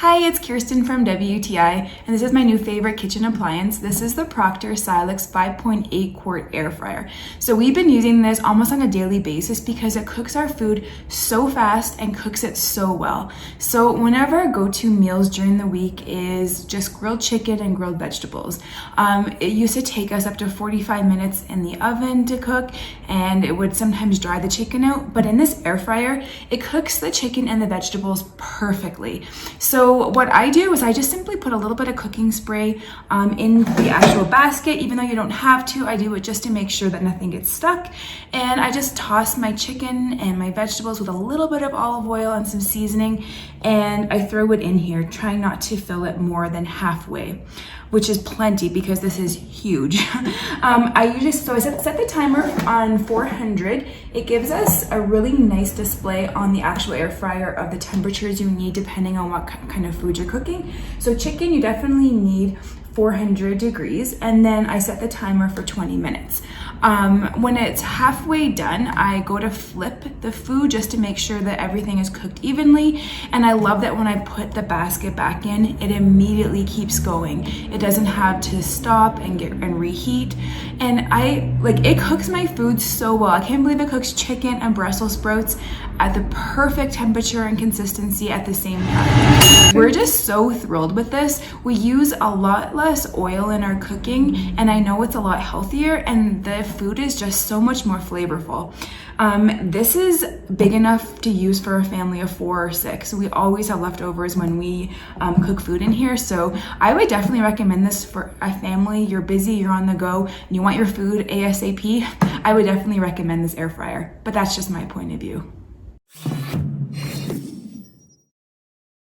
Hi, it's Kirsten from WTI, and this is my new favorite kitchen appliance. This is the Proctor Silex 5.8 quart air fryer. So we've been using this almost on a daily basis because it cooks our food so fast and cooks it so well. So whenever our go-to meals during the week is just grilled chicken and grilled vegetables. It used to take us up to 45 minutes in the oven to cook, and it would sometimes dry the chicken out, but in this air fryer, it cooks the chicken and the vegetables perfectly. So what I do is I just simply put a little bit of cooking spray in the actual basket. Even though you don't have to, I do it just to make sure that nothing gets stuck. And I just toss my chicken and my vegetables with a little bit of olive oil and some seasoning, and I throw it in here, trying not to fill it more than halfway, which is plenty because this is huge. I set the timer on 400. It gives us a really nice display on the actual air fryer of the temperatures you need depending on what kind of food you're cooking. So chicken, you definitely need 400 degrees, and then I set the timer for 20 minutes. When it's halfway done, I go to flip the food just to make sure that everything is cooked evenly. And I love that when I put the basket back in, it immediately keeps going. It doesn't have to stop and reheat. And it cooks my food so well. I can't believe it cooks chicken and Brussels sprouts at the perfect temperature and consistency at the same time. We're just so thrilled with this. We use a lot less oil in our cooking, and I know it's a lot healthier, and the food is just so much more flavorful. This is big enough to use for a family of 4 or 6. We always have leftovers when we cook food in here, so I would definitely recommend this for a family. You're busy, you're on the go, and you want your food ASAP. I would definitely recommend this air fryer, but that's just my point of view.